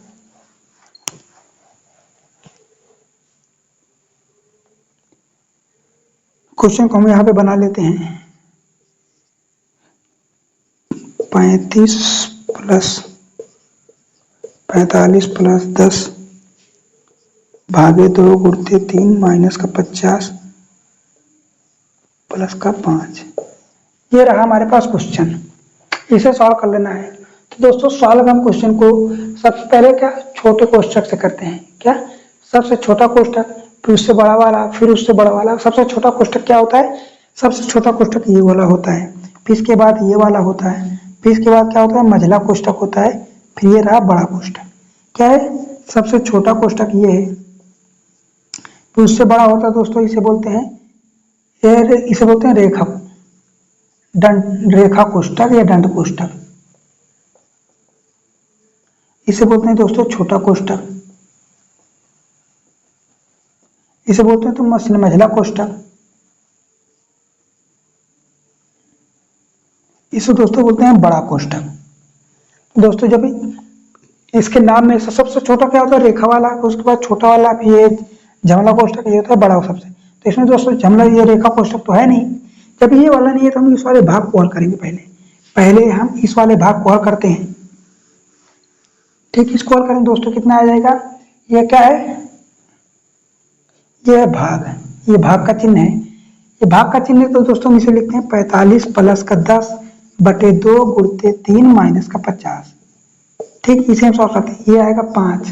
क्वेश्चन को हम यहाँ पे बना लेते हैं, 35 + 45 + 10 भागे 2 गुणते 3 माइनस का 50 प्लस का 5। ये रहा हमारे पास क्वेश्चन, इसे सॉल्व कर लेना है। तो दोस्तों सॉल्व हम क्वेश्चन को सबसे पहले क्या छोटे कोष्ठक से करते हैं। क्या, सबसे छोटा कोष्ठक फिर उससे बड़ा वाला, फिर उससे बड़ा वाला। सबसे छोटा कोष्ठक क्या होता है? सबसे छोटा कोष्ठक ये वाला होता है। फिर इसके बाद ये वाला होता है। फिर इसके बाद क्या होता है? मझला कोष्ठक होता है। फिर ये रहा बड़ा कोष्ठक। क्या है? सबसे छोटा कोष्ठक ये है। फिर उससे बड़ा होता है दोस्तों, इसे बोलते हैं रेखा, दंड रेखा कोष्ठक या दंड कोष्ठक। इसे बोलते हैं दोस्तों छोटा कोष्ठक। इसे बोलते हैं तो मझला कोष्ठक। इसे दोस्तों बोलते हैं बड़ा कोष्ठक। दोस्तों जब इसके नाम में सबसे छोटा क्या होता है? रेखा वाला। उसके बाद छोटा वाला ये जमला कोष्ठक, ये होता है बड़ा सबसे। तो इसमें दोस्तों जमला ये रेखा कोष्ठक तो है नहीं। जब ये वाला नहीं है तो हम इस वाले भाग को हल करेंगे। पहले हम इस वाले भाग को हल करते हैं। ठीक, इसको हल करेंगे दोस्तों, कितना आ जाएगा? ये क्या है? ये है भाग। ये भाग का चिन्ह है। ये भाग का चिन्ह तो दोस्तों हम इसे लिखते हैं 45 प्लस का 10 बटे 2 गुणते 3 माइनस का 50। ठीक, इसे हम सॉल्व करते हैं। ये आएगा 5।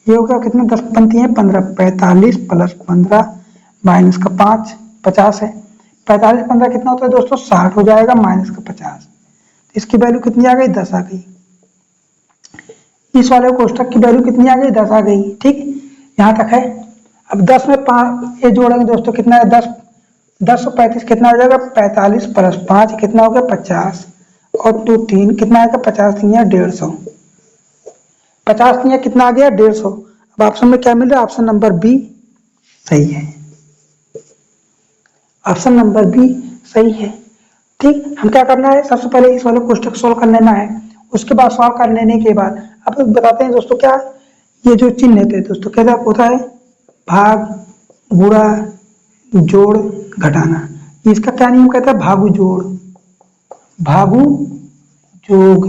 ये हो गया कितना? 10 पंक्ति है 15। 45 प्लस 15 माइनस का 5 50 है। 45 15 कितना होता है दोस्तों? 60 हो जाएगा माइनस का 50। इसकी वैल्यू कितनी आ गई? 10 आ गई। इस वाले कोष्ठक की वैल्यू कितनी आ गई? 10 आ गई। ठीक, यहाँ तक है। अब 10 में 5 ये जोड़ेंगे दोस्तों, कितना है? 10 और 35 कितना हो जाएगा? 45 प्लस 5 कितना हो गया? 50 और 2 3 कितना आएगा? 50 3 150। 50 3 कितना आ गया? 150। अब ऑप्शन में क्या मिल रहा है? ऑप्शन नंबर बी सही है। ऑप्शन नंबर बी सही है। ठीक, हम क्या करना है? सबसे पहले इस वाले कोष्ठक सोल्व कर लेना है। उसके बाद सॉल्व कर लेने के बाद अब बताते हैं दोस्तों, क्या ये जो चिन्ह थे दोस्तों क्या होता है? भाग, गुणा, जोड़, घटाना। इसका क्या नियम कहता है? भागु जोड़, भागु जोग।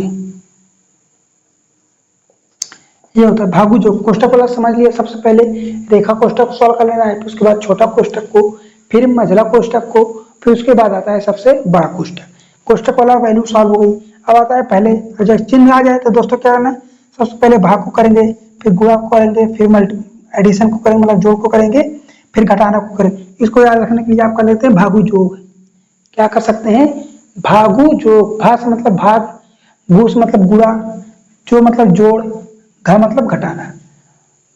ये होता है भागु जोग। कोष्ठक वाला समझ लिया। सबसे पहले रेखा कोष्ठक सॉल्व कर लेना है, फिर उसके बाद छोटा कोष्ठक को, फिर मझला कोष्ठक को, फिर उसके बाद आता है सबसे बड़ा कोष्ठक। कोष्ठक वाला वैल्यू सॉल्व हो गई। अब आता है पहले जब चिन्ह आ जाए तो दोस्तों क्या करना है? सबसे पहले भाग को करेंगे, फिर गुणा को करेंगे, फिर एडिशन को करेंगे, मतलब जोड़ को करेंगे, फिर घटाना को करेंगे। इसको याद रखने के लिए आप कर लेते हैं भागु जोग। क्या कर सकते हैं? भागु जोग। भा से मतलब भाग, गु से मतलब गुणा, जो मतलब जोड़, घ मतलब घटाना।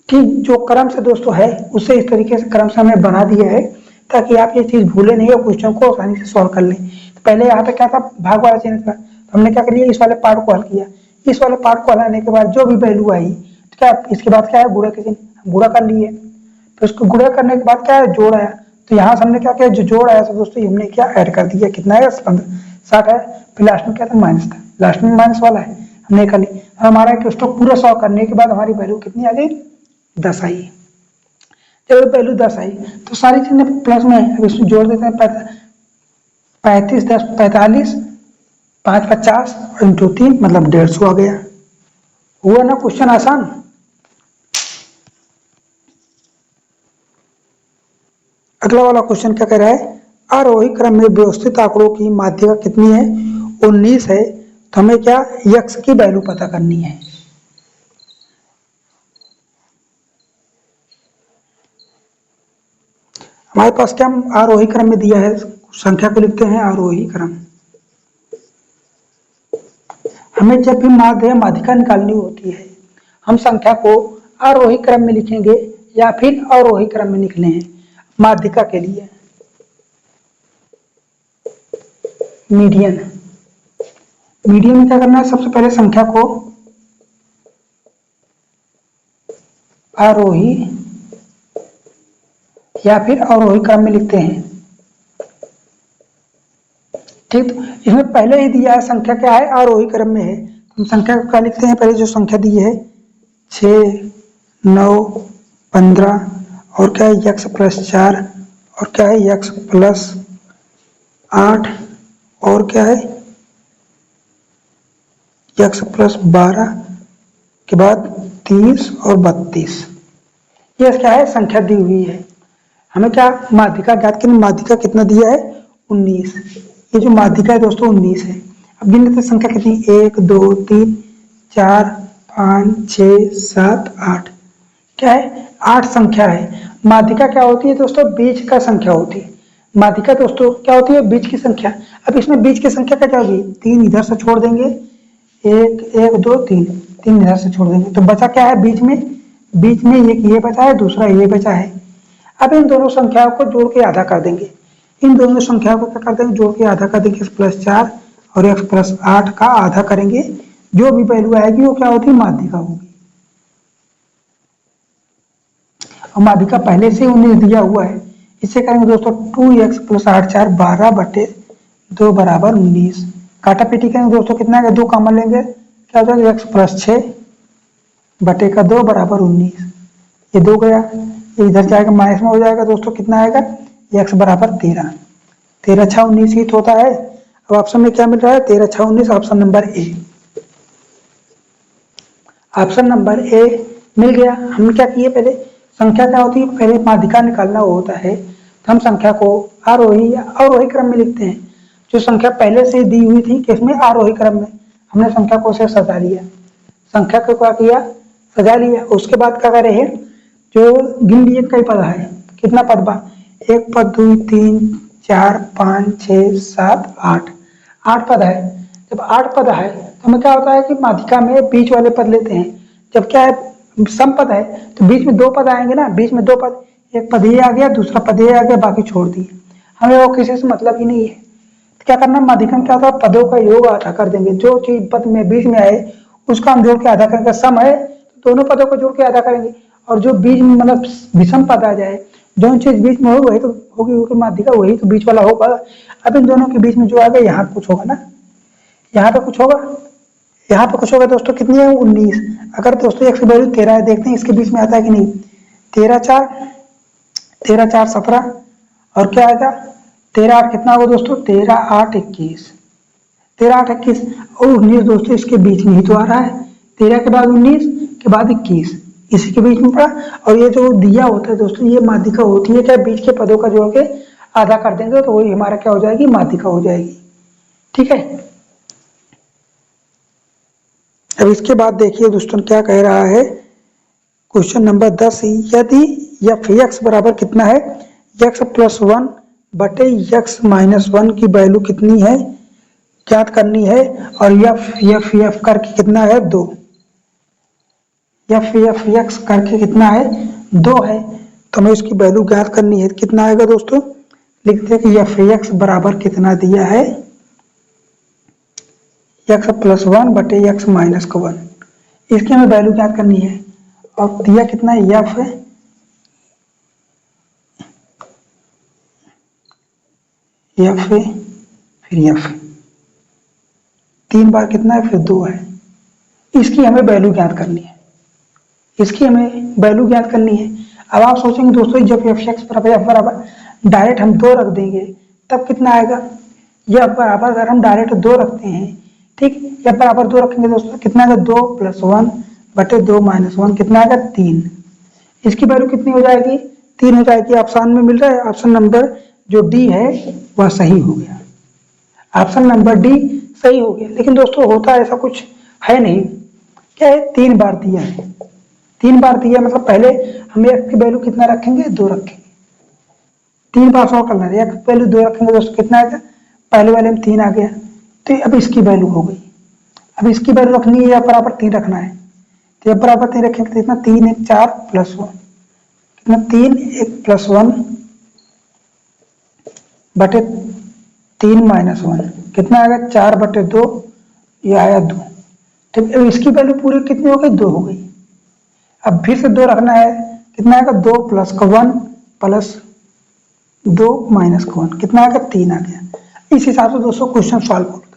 ठीक, जो क्रम से दोस्तों है उसे इस तरीके से क्रम से हमने बना दिया है ताकि आप ये चीज भूले नहीं और क्वेश्चन को आसानी से सॉल्व कर लें। तो पहले यहाँ पे क्या था? भाग वाला चिन्ह था, तो हमने क्या कर लिया? इस वाले पार्ट को हल किया। इस वाले पार्ट को हलाने के बाद जो भी वैल्यू आई तो क्या इसके बाद क्या है? गुणा के चिन्ह, गुणा कर लिए। फिर उसको गुणा करने के बाद क्या है? जोड़ आया। तो यहाँ से हमने क्या किया? जो जोड़ आया तो दोस्तों हमने क्या ऐड कर दिया। कितना है? 60 है। फिर लास्ट में क्या था? माइनस था। लास्ट में माइनस वाला है, हमने कर ली। हमारा क्वेश्चन पूरा सॉल्व करने के बाद हमारी वैल्यू कितनी आ गई? 10 आई। जब वैल्यू 10 आई तो सारी चीजें प्लस में है। अब इसमें जोड़ देते हैं 35 10 45 5 50 और इंटू 3 मतलब 150 आ गया। हुआ ना क्वेश्चन आसान? अगला वाला क्वेश्चन क्या कह रहा है? आरोही क्रम में व्यवस्थित आंकड़ों की माध्यिका कितनी है? 19 है। तो हमें क्या यक्स की वैल्यू पता करनी है। हमारे पास क्या आरोही क्रम में दिया है? संख्या को लिखते हैं आरोही क्रम। हमें जब भी माध्य माध्यिका निकालनी होती है हम संख्या को आरोही क्रम में लिखेंगे या फिर अवरोही क्रम में लिख लें। माध्यिका के लिए मीडियन, मीडियन में क्या करना है? सबसे पहले संख्या को आरोही या फिर अवरोही क्रम में लिखते हैं। ठीक, तो इसमें पहले ही दिया है संख्या क्या है? आरोही क्रम में है। हम संख्या को क्या लिखते हैं? पहले जो संख्या दी है 6 9 15 और क्या है? यक्स प्लस 4 और क्या है? यक्स प्लस 8 और क्या है? यक्स प्लस 12 के बाद 30 और 32। ये क्या है? संख्या दी हुई है। हमें क्या माध्यिका ज्ञात करनी? माध्यिका कितना दिया है? 19। ये जो माध्यिका है दोस्तों 19 है। अब गिन लेते संख्या कितनी? 1 2 3 4 5 6 7 8। क्या है? 8 संख्या है। माध्यिका क्या होती है दोस्तों? बीज का संख्या होती है। माध्यिका दोस्तों क्या होती है? बीज की संख्या। अब इसमें बीज की संख्या क्या होगी? 3 इधर से छोड़ देंगे, 1 1 2 3, 3 इधर से छोड़ देंगे, तो बचा क्या है बीच में? बीच में एक ये बचा है, दूसरा ये बचा है। अब इन दोनों संख्याओं को जोड़ के आधा कर देंगे। इन दोनों संख्याओं को क्या कर देंगे? जोड़ के आधा कर देंगे। x+4 और x+8 का आधा करेंगे, जो भी वैल्यू आएगी वो क्या होती है? माध्यिका होगी। और माध्यिका पहले से 19 दिया हुआ है, इससे करेंगे दोस्तों 2x + 8 4 12/2 बराबर 19। काटा पीटी करेंगे दोस्तों, कितना आएगा? 2 कॉमन लेंगे, क्या हो जाएगा? x+6/2 बराबर 19। ये 2 गया, ये इधर जाएगा माइनस में हो जाएगा दोस्तों, कितना आएगा? x बराबर 13। 13 6 19 ही तो होता है। अब ऑप्शन में क्या मिल रहा है? 13 6 19, option number A. Option number A मिल गया। हमने क्या किए? पहले संख्या क्या होती है? पहले माध्यिका निकालना होता है, तो हम संख्या को आरोही या अवरोही क्रम में लिखते हैं। जो संख्या पहले से दी हुई थी किसमें? आरोही क्रम में। हमने संख्या को उसे सजा लिया, संख्या को क्या किया? सजा लिया। उसके बाद क्या करे हैं? जो गिन लिए कई पद है, कितना पद बा? 1 पद 2 3 4 5 6 7 8, 8 पद है। जब 8 पद है तो हमें क्या होता है कि माध्यिका में बीच वाले पद लेते हैं। जब क्या है? सम पद है तो बीच में 2 पद आएंगे ना, बीच में 2 पद, एक पद ये आ गया, दूसरा पद ये आ गया, बाकी छोड़ दिए। हमें वो किसी से मतलब ही नहीं है। तो क्या करना? माध्यिका में क्या होता है? पदों का योग आधा कर देंगे। जो चीज पद में बीच में आए उसका हम जोड़ के आधा करेंगे। सम है तो दोनों पदों को जोड़ के आधा करेंगे, और जो बीच में मतलब विषम पद आ जाए, जो चीज बीच में होगी वही तो होगी, क्योंकि माध्यिका वही तो बीच वाला होगा। अब इन दोनों के बीच में जो आ गया, यहाँ कुछ होगा ना, यहाँ पे कुछ होगा, यहाँ पे कुछ होगा दोस्तों। कितनी है? 19। अगर दोस्तों x की वैल्यू 13 है, देखते हैं इसके बीच में आता है कि नहीं। 13 4 17, और क्या आएगा? 13 8 कितना होगा दोस्तों? 13 8 21, 13 8 21 और 19 दोस्तों इसके बीच में ही तो आ रहा है। 13 के बाद 19 के बाद 21, इसी के बीच में पड़ा। और ये जो दिया होता है दोस्तों, ये माध्यिका होती है। क्या? बीच के पदों का जोड़ के आधा कर देंगे तो वही हमारा क्या हो जाएगी? माध्यिका हो जाएगी। ठीक है। अब इसके बाद देखिए दोस्तों क्या कह रहा है, क्वेश्चन नंबर 10। यदि f(x) बराबर कितना है? x+1/x-1 की वैल्यू कितनी है ज्ञात करनी है, और f करके कितना है? 2। f(x) करके कितना है? 2 है, तो हमें इसकी वैल्यू ज्ञात करनी है। कितना आएगा दोस्तों? लिखते हैं कि f(x) बराबर कितना दिया है? x+1/x-1, इसकी हमें वैल्यू ज्ञात करनी है। और दिया कितना है? f है, f है, फिर f, 3 बार कितना है? फिर 2 है। इसकी हमें वैल्यू ज्ञात करनी है, इसकी हमें वैल्यू ज्ञात करनी है। अब आप सोचेंगे दोस्तों, जब f(x) बराबर डायरेक्ट हम 2 रख देंगे तब कितना आएगा? यह बराबर अगर हम डायरेक्ट 2 रखते हैं, ठीक, या बराबर 2 रखेंगे दोस्तों, कितना आएगा? 2 + 1/2 - 1, कितना आएगा? 3। इसकी वैल्यू कितनी हो जाएगी? 3 हो जाएगी। ऑप्शन में मिल रहा है, ऑप्शन नंबर जो डी है वह सही हो गया। ऑप्शन नंबर डी सही हो गया। लेकिन दोस्तों होता ऐसा कुछ है नहीं। क्या है? 3 बार दिया है, 3 बार दिया मतलब पहले हम x की वैल्यू कितना रखेंगे? 2 रखेंगे। 3 बार सॉल्व करना है, x की वैल्यू 2 रखेंगे दोस्तों, कितना आएगा? पहले वाले में 3 आ गया, तो अब इसकी वैल्यू हो गई। अब इसकी वैल्यू रखनी है, या बराबर 3 रखना है, तो या बराबर 3 रखेंगे तो इतना 3 1 4 + 1, कितना? 3 1 + 1/3 - 1, कितना आएगा? 4/2, ये आया 2। ठीक, अब इसकी वैल्यू पूरी कितनी हो गई? 2 हो गई। अब फिर से 2 रखना है, कितना आएगा? 2 + 1 + 2 - 1, कितना आएगा? 3 आ गया। इस हिसाब से दोस्तों क्वेश्चन सॉल्व होता है।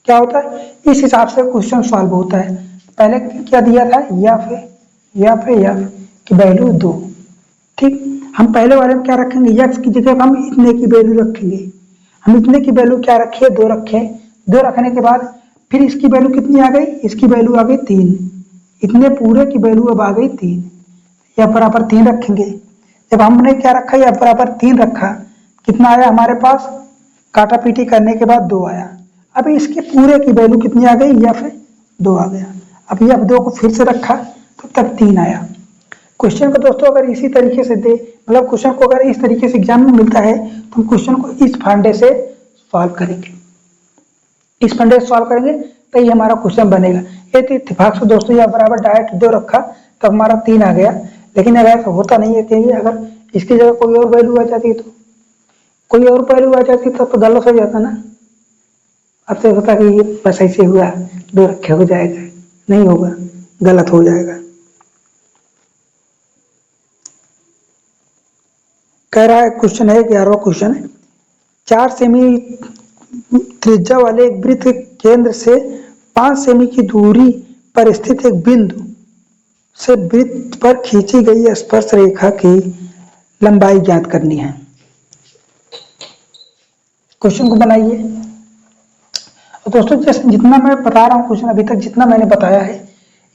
क्या होता है? इस हिसाब से क्वेश्चन सॉल्व होता है। पहले क्या दिया था? f की वैल्यू 2। ठीक, हम पहले वाले में क्या रखेंगे? x की जगह हम इतने की वैल्यू रखेंगे। हम इतने की वैल्यू क्या रखे? 2 रखे। 2 रखने के बाद फिर इसकी वैल्यू कितनी आ गई? इसकी वैल्यू आ गई 3। इतने पूरे की वैल्यू अब आ गई 3, या बराबर 3 रखेंगे। जब हमने क्या रखा? या बराबर 3 रखा, कितना आया हमारे पास? काटा पीटी करने के बाद 2 आया। अब इसके पूरे की वैल्यू कितनी आ गई? या फिर 2 आ गया। अब ये 2 को फिर से रखा तो तब 3 आया। क्वेश्चन को दोस्तों अगर इसी तरीके से दे, मतलब क्वेश्चन को अगर इस तरीके से एग्जाम में मिलता है तो हम क्वेश्चन को इस फंडे से सॉल्व करेंगे, इस फंडे से सॉल्व करेंगे तो ये हमारा क्वेश्चन बनेगा। ये तो इत्तेफाक से दोस्तों यह बराबर डायरेक्ट 2 रखा तो हमारा 3 आ गया, लेकिन अगर ऐसा होता नहीं है क्योंकि अगर इसकी जगह कोई और वैल्यू आ जाती तो कोई और वैल्यू आ जाती तो गलत हो जाता ना। अब तो होता कि ये बस ऐसे हुआ 2 रखे हो जाएगा, नहीं होगा, गलत हो जाएगा। कह रहा है क्वेश्चन है 11वां क्वेश्चन है, 4 सेमी त्रिज्या वाले एक वृत्त के केंद्र से 5 सेमी की दूरी पर स्थित एक बिंदु से वृत्त पर खींची गई स्पर्श रेखा की लंबाई ज्ञात करनी है। क्वेश्चन को बनाइए। और दोस्तों जैसे जितना मैं बता रहा हूँ क्वेश्चन अभी तक जितना मैंने बताया है,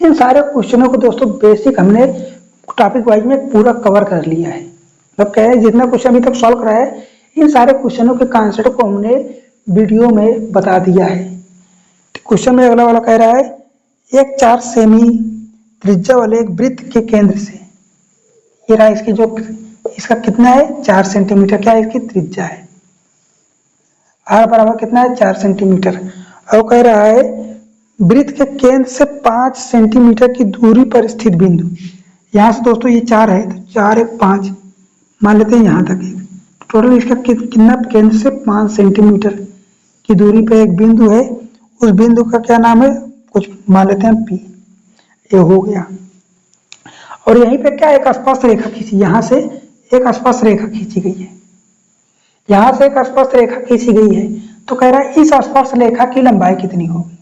इन सारे क्वेश्चनों को दोस्तों बेसिक हमने टॉपिक वाइज में पूरा कवर कर लिया है। मतलब कह रहे हैं जितना क्वेश्चन अभी तक सॉल्व करा है इन सारे क्वेश्चनों के कॉन्सेप्ट को हमने वीडियो में बता दिया है। क्वेश्चन में अगला वाला कह रहा है एक 4 सेमी त्रिज्या वाले एक वृत्त के केंद्र से, ये रहा इसकी जो इसका कितना है 4 सेंटीमीटर, क्या है इसकी त्रिज्या है, आर बराबर कितना है 4 सेंटीमीटर। और कह रहा है वृत्त के केंद्र से 5 सेंटीमीटर की दूरी पर स्थित बिंदु, यहाँ से दोस्तों ये 4 है तो 4 1 5 मान लेते हैं यहाँ तक एक, टोटल इसका कितना केंद्र से 5 सेंटीमीटर की दूरी पर एक बिंदु है, उस बिंदु का क्या नाम है कुछ मान लेते हैं पी, ये हो गया। और यहीं पे क्या एक स्पर्श रेखा खींची, यहाँ से एक स्पर्श रेखा खींची गई है, यहाँ से एक स्पर्श रेखा खींची गई है, तो कह रहा है इस स्पर्श रेखा की लंबाई कितनी होगी,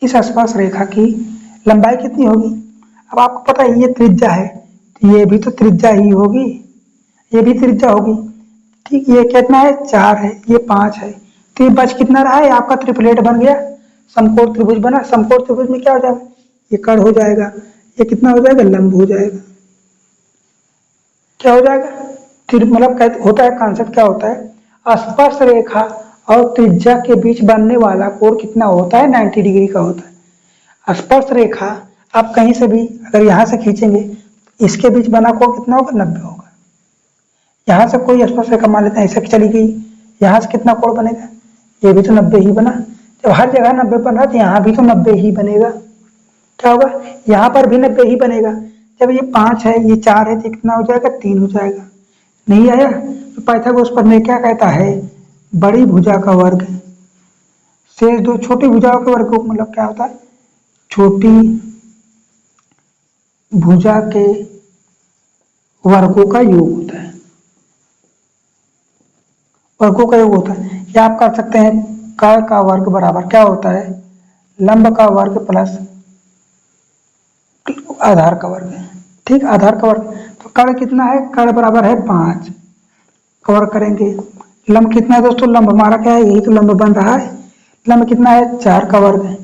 इस स्पर्श रेखा की लंबाई कितनी होगी। अब आपको पता है ये त्रिज्या है तो ये भी तो त्रिज्या ही होगी, ये भी त्रिज्या होगी, ठीक। ये कितना है 4 है, ये 5 है, तो ये बच कितना रहा है आपका ट्रिपलेट बन गया, समकोण त्रिभुज बना। समकोण त्रिभुज में क्या हो जाएगा, ये कर्ण हो जाएगा, ये कितना हो जाएगा लंब हो जाएगा, क्या हो जाएगा मतलब होता है कॉन्सेप्ट क्या होता है स्पर्श रेखा और त्रिज्या के बीच बनने वाला कोण कितना होता है 90 डिग्री का होता है। स्पर्श रेखा आप कहीं से भी अगर यहाँ से खींचेंगे इसके बीच बना कोण कितना होगा 90 होगा। यहाँ से कोई स्पर्श रेखा मान लेते हैं ऐसे चली गई, यहाँ से कितना कोण बनेगा, ये भी तो 90 ही बना। जब हर जगह 90 बन रहा तो यहाँ भी तो 90 ही बनेगा, क्या होगा यहाँ पर भी 90 ही बनेगा। जब ये 5 है ये 4 है तो कितना हो जाएगा 3 हो जाएगा। नहीं आया तो पाइथागोरस प्रमेय क्या कहता है बड़ी भुजा का वर्ग शेष 2 छोटी भुजाओं के वर्ग को, मतलब क्या होता है छोटी भुजा के वर्गों का योग होता है, वर्गों का योग होता है। या आप कर सकते हैं कर्ण का वर्ग बराबर क्या होता है लंब का वर्ग प्लस आधार का वर्ग, ठीक। आधार का वर्ग तो कर्ण कितना है, कर्ण बराबर है 5, कवर करेंगे। लंब कितना है दोस्तों, लंब हमारा क्या है यही तो लंब बन रहा है, लंब कितना है 4 का वर्ग है।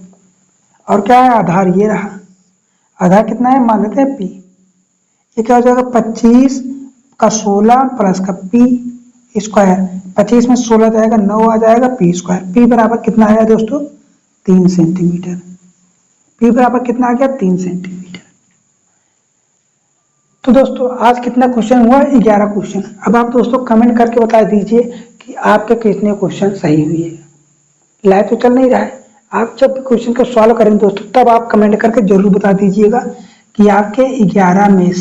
और क्या है आधार ये रहा, आधार कितना है मान लेते हैं पी, ये क्या हो जाएगा 25 का 16 प्लस का पी स्क्वायर, 25 में 16 जाएगा 9 आ जाएगा पी स्क्वायर। पी बराबर कितना आया दोस्तों 3 सेंटीमीटर, पी बराबर कितना आ गया 3 सेंटीमीटर। तो दोस्तों आज कितना क्वेश्चन हुआ 11 क्वेश्चन। अब आप दोस्तों कमेंट करके बता दीजिए कि आपके कितने क्वेश्चन सही हुए। लाइव तो चल नहीं रहा है, आप जब क्वेश्चन को सॉल्व करेंगे दोस्तों तब आप कमेंट करके जरूर बता दीजिएगा कि आपके 11 में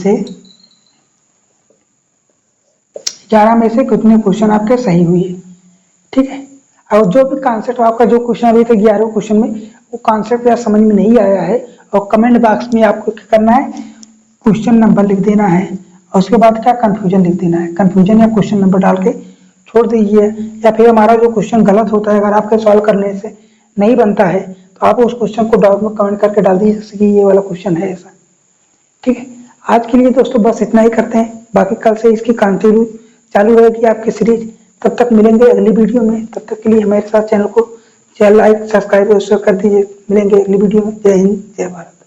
से कितने क्वेश्चन आपके सही हुए, ठीक है। और जो भी कॉन्सेप्ट आपका जो क्वेश्चन अभी तक 11 क्वेश्चन में वो कॉन्सेप्ट या समझ में नहीं आया है और कमेंट बॉक्स में आपको क्या करना है क्वेश्चन नंबर लिख देना है और उसके बाद क्या कंफ्यूजन लिख देना है, कंफ्यूजन या क्वेश्चन नंबर डाल के छोड़ दीजिए। या फिर हमारा जो क्वेश्चन गलत होता है अगर आपके सॉल्व करने से नहीं बनता है तो आप उस क्वेश्चन को डाउट में कमेंट करके डाल दीजिए जैसे कि ये वाला क्वेश्चन है ऐसा, ठीक है। आज के लिए दोस्तों बस इतना ही करते हैं, बाकी कल से इसकी कंटिन्यू चालू रहेगी आपकी सीरीज। तब तक मिलेंगे अगली वीडियो में, तब तक के लिए हमारे साथ चैनल को लाइक सब्सक्राइब कर दीजिए। मिलेंगे अगली वीडियो में। जय हिंद जय भारत।